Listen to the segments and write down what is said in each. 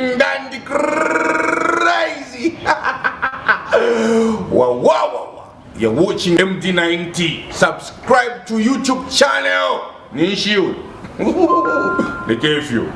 wild and crazy. Wow. You're watching MD90. Subscribe to YouTube channel. Nishiu. They gave you.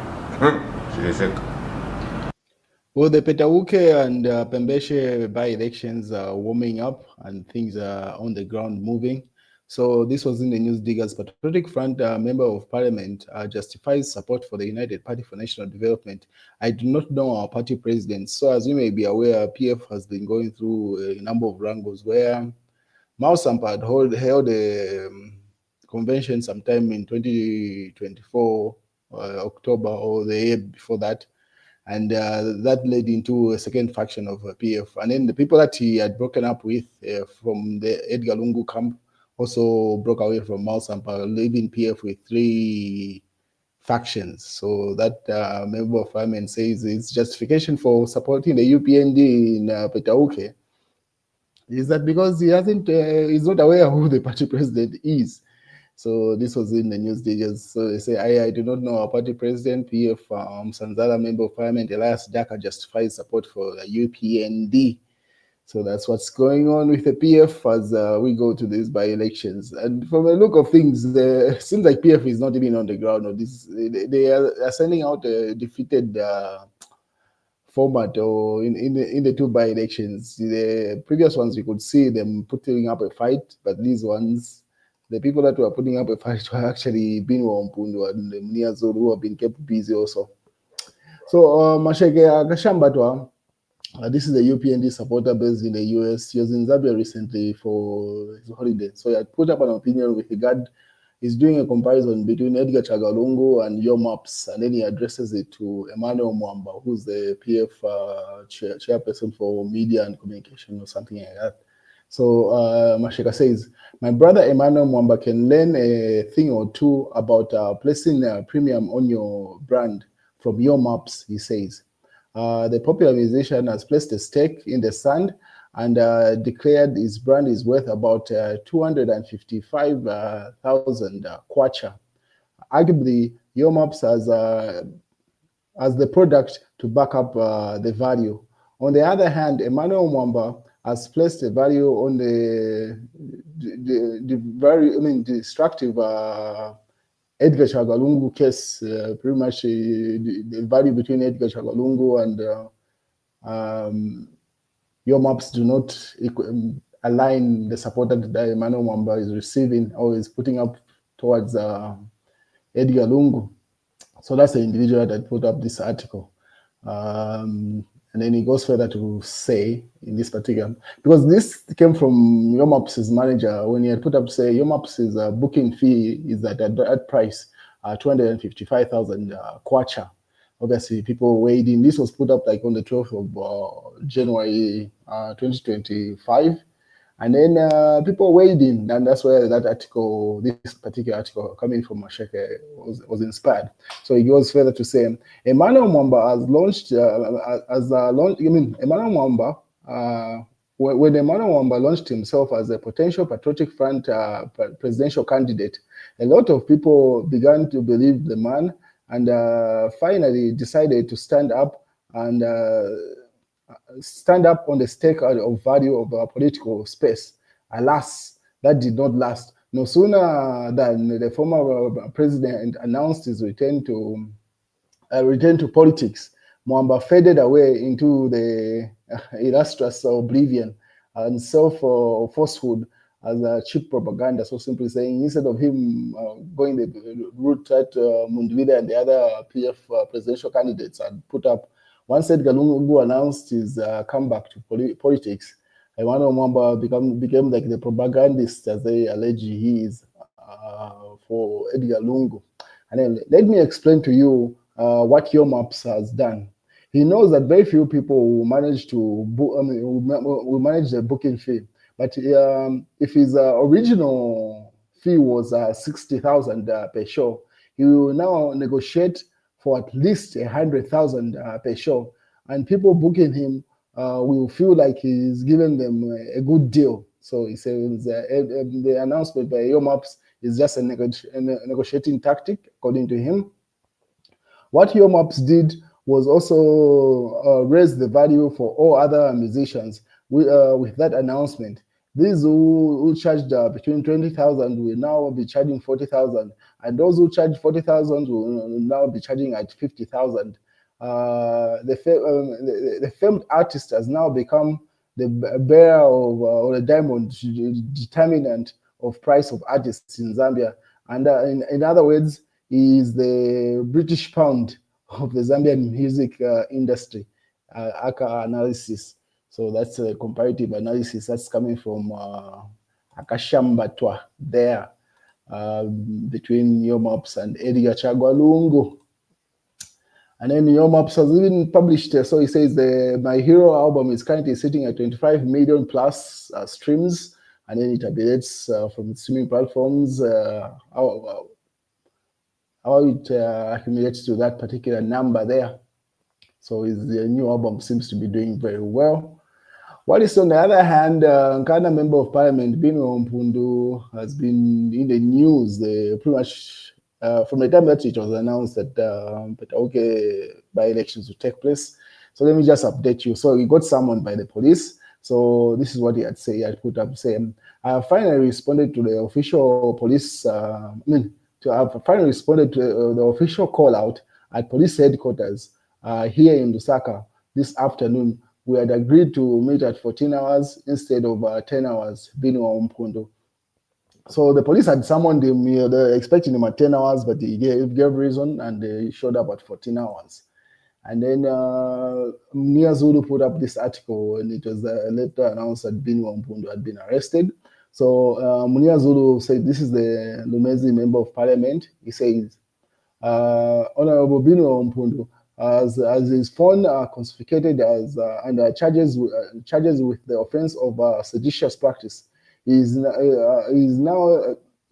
Well, the Petauke and Pembeshe by-elections are warming up and things are on the ground moving. So this was in the News Diggers. Patriotic Front Member of Parliament justifies support for the United Party for National Development. I do not know our party president. So as you may be aware, PF has been going through a number of wrangles where Mao Sampa had held a convention sometime in 2024, October or the year before that. And that led into a second faction of PF. And then the people that he had broken up with from the Edgar Lungu camp also broke away from Mao Sampa, leaving PF with 3 factions. So that member of parliament says its justification for supporting the UPND in Petauke is that because he hasn't, he's not aware who the party president is. So this was in the News Digits. So they say, I do not know our party president, PF Sanzala, Member of Parliament, Elias Daka justifies support for the UPND. So that's what's going on with the PF as we go to these by-elections. And from the look of things, it seems like PF is not even on the ground. Or this, they are sending out a defeated format or in the 2 by-elections. The previous ones, you could see them putting up a fight, but these ones, the people that were putting up a fight were actually being Wampundu and the Mniazuru who have been kept busy also. So, Masheke Kashambatwa, this is the UPND supporter based in the US. He was in Zambia recently for his holiday. So he had put up an opinion with regard, he's doing a comparison between Edgar Lungu and your maps, and then he addresses it to Emmanuel Mwamba, who's the PF chairperson for media and communication or something like that. So Masheka says, my brother Emmanuel Mwamba can learn a thing or two about placing a premium on your brand from your maps, he says. The popular musician has placed a stake in the sand and declared his brand is worth about 255,000 kwacha. Arguably, your maps as the product to back up the value. On the other hand, Emmanuel Mwamba has placed a value on the very, destructive Edgar Lungu case, pretty much the value between Edgar Lungu and your maps do not align the support that Emmanuel Mwamba is receiving or is putting up towards Edgar Lungu. So that's the individual that put up this article. And then he goes further to say in this particular, because this came from Yomaps' manager when he had put up, say, Yomaps' booking fee is at that price, 255,000 kwacha. Obviously, people weighed in. This was put up like on the 12th of January 2025. And then people weighed in, and that's where that article, this particular article coming from Masheke was inspired. So he goes further to say, Emmanuel Mwamba has launched, Emmanuel Mwamba, when Emmanuel Mwamba launched himself as a potential Patriotic Front presidential candidate, a lot of people began to believe the man and finally decided to stand up and stand up on the stake of value of our political space. Alas, that did not last. No sooner than the former president announced his return to politics, Mwamba faded away into the illustrious oblivion and self-falsehood as a cheap propaganda. So simply saying, instead of him going the route that Mundwida and the other PF presidential candidates had put up, once Edgar Lungu announced his comeback to politics, Emmanuel Mwamba became like the propagandist, as they allege he is, for Edgar Lungu. And then let me explain to you what your maps has done. He knows that very few people will manage to will manage the booking fee. But if his original fee was 60,000 per show, he will now negotiate for at least 100,000 per show, and people booking him will feel like he's giving them a good deal. So he says the announcement by Yomaps is just a negotiating tactic, according to him. What Yomaps did was also raised the value for all other musicians with that announcement. These who charged between 20,000 will now be charging 40,000, and those who charged 40,000 will now be charging at 50,000. The famed artist has now become the bearer of or the diamond determinant of price of artists in Zambia. And in other words, he is the British pound of the Zambian music industry, aka analysis. So that's a comparative analysis that's coming from Akashambatwa there between Yomops and Edgar Chagwa Lungu. And then Yomops has even published, so he says My Hero album is currently sitting at 25 million plus streams, and then it tabulates from streaming platforms how it accumulates to that particular number there. So his new album seems to be doing very well. What is on the other hand, Nkana Member of Parliament, Bino Mpundu, has been in the news pretty much from the time that it was announced that Petauke by-elections would take place. So let me just update you. So he got summoned by the police. So this is what he had said. He had put up saying, I finally responded to the official police, finally responded to the official call out at police headquarters here in Lusaka this afternoon. We had agreed to meet at 14 hours instead of 10 hours, Bino Mpundu. So the police had summoned him, they were expecting him at 10 hours, but he gave reason and he showed up at 14 hours. And then Nia Zulu put up this article, and it was later announced that Bino Mpundu had been arrested. So Munia Zulu said, this is the Lumezi Member of Parliament. He says, Honorable Bino Mpundu, as his phone confiscated under charges with the offense of seditious practice. He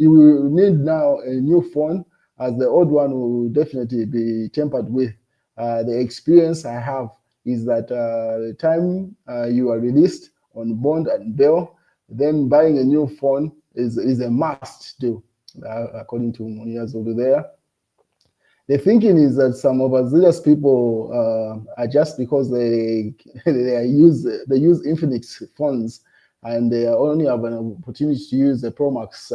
will need now a new phone, as the old one will definitely be tampered with. The experience I have is that the time you are released on bond and bail, then buying a new phone is a must do, according to Munia Zulu there. The thinking is that some overzealous people are just because they use Infinix phones and they only have an opportunity to use the Pro Max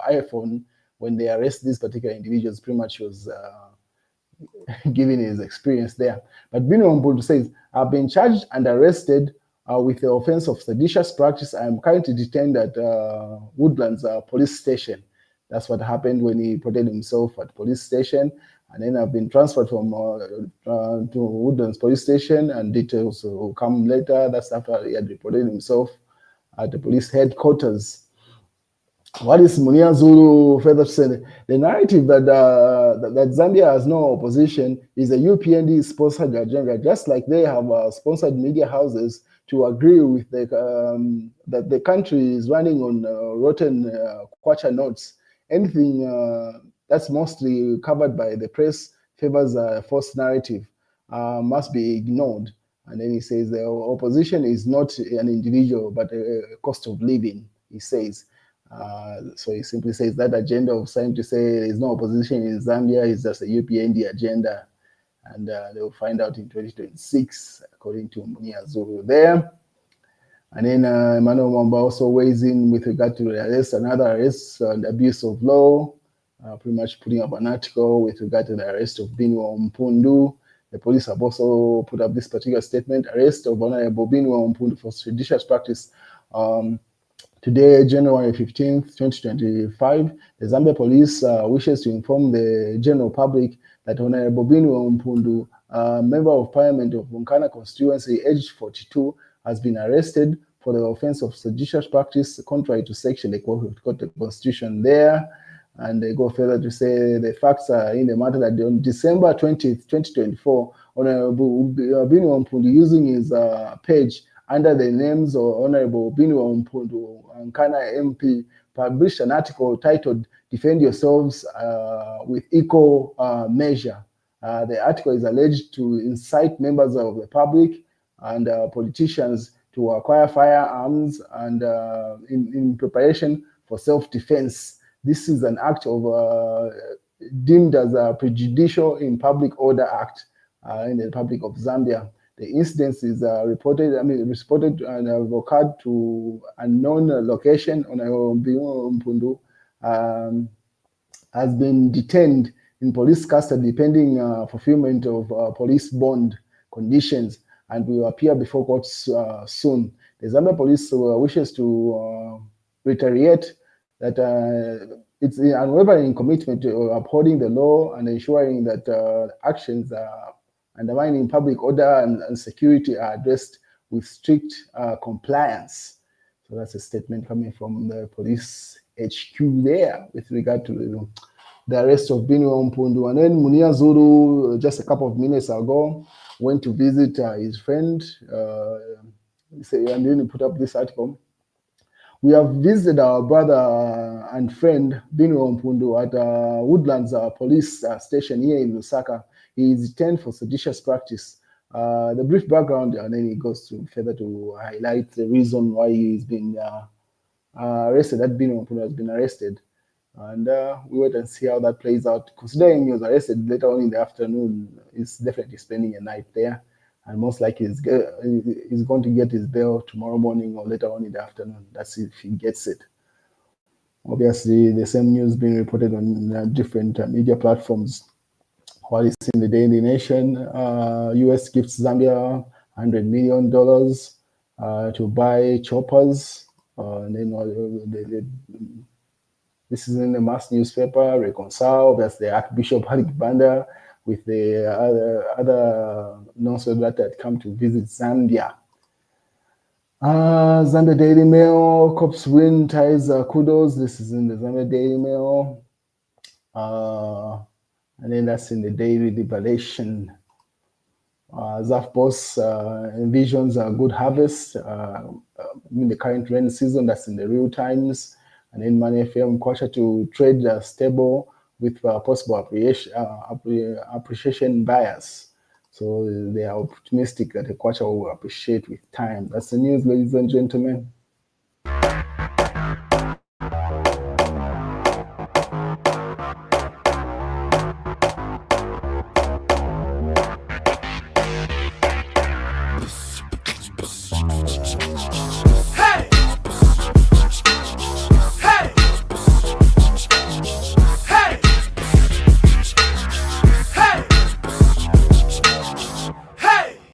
iPhone when they arrest these particular individuals. Pretty much was giving his experience there. But Bino Mpundu says, I've been charged and arrested with the offense of seditious practice. I am currently detained at Woodlands police station. That's what happened when he reported himself at police station. And then I've been transferred from to Woodlands police station, and details will come later. That's after he had reported himself at the police headquarters. What is Munia Zulu further said? The narrative that Zambia has no opposition is a UPND sponsored agenda, just like they have sponsored media houses to agree with that the country is running on rotten kwacha notes. Anything that's mostly covered by the press favors a false narrative, must be ignored. And then he says the opposition is not an individual, but a cost of living, he says. So he simply says that agenda of trying to say there's no opposition in Zambia is just a UPND agenda. And they'll find out in 2026, according to Munia Zulu there. And then Emmanuel Mwamba also weighs in with regard to the arrest, another arrest and abuse of law, pretty much putting up an article with regard to the arrest of Bino Mpundu. The police have also put up this particular statement, arrest of Honorable Bino Mpundu for seditious practice. Today, January 15th, 2025, the Zambia police wishes to inform the general public that Honorable Bino Mpundu, Member of Parliament of Nkana constituency, aged 42, has been arrested for the offense of seditious practice contrary to section, they quote the constitution there. And they go further to say the facts are in the matter that on December 20th, 2024, Honorable Bino Mpundu, using his page under the names of Honorable Bino Mpundu, Nkana MP, published an article titled Defend Yourselves with Equal Measure. The article is alleged to incite members of the public and politicians to acquire firearms and in preparation for self-defense. This is an act of deemed as a prejudicial in Public Order Act in the Republic of Zambia. The incident is reported and occurred to unknown location on Mpundu, has been detained in police custody pending fulfillment of police bond conditions and will appear before court soon. The Zambia police wishes to reiterate that it's an unwavering commitment to upholding the law and ensuring that actions undermining public order and security are addressed with strict compliance. So that's a statement coming from the police HQ there with regard to the arrest of Binwo Mpundu. And then Munia Zulu, just a couple of minutes ago, went to visit his friend. And then he put up this article. We have visited our brother and friend Binwo Mpundu at Woodlands police station here in Lusaka. He is detained for seditious practice. The brief background, and then he goes to further to highlight the reason why he's been arrested. That Binwo Mpundu has been arrested. And we wait and see how that plays out. Considering he was arrested later on in the afternoon, he's definitely spending a night there. And most likely he's going to get his bail tomorrow morning or later on in the afternoon. That's if he gets it. Obviously, the same news being reported on different media platforms. While it's in the Daily Nation, US gives Zambia $100 million to buy choppers. And then this is in the mass newspaper, Reconcile. That's the Archbishop Halik Banda with the other non-celebrities that come to visit Zambia. Zambia Daily Mail, cops win ties kudos. This is in the Zambia Daily Mail. And then that's in the Daily Liberation. Zaf Boss envisions a good harvest in the current rain season. That's in the Real Times. And then Money FM Kwacha to trade stable with possible appreciation bias. So they are optimistic that the Kwacha will appreciate with time. That's the news, ladies and gentlemen.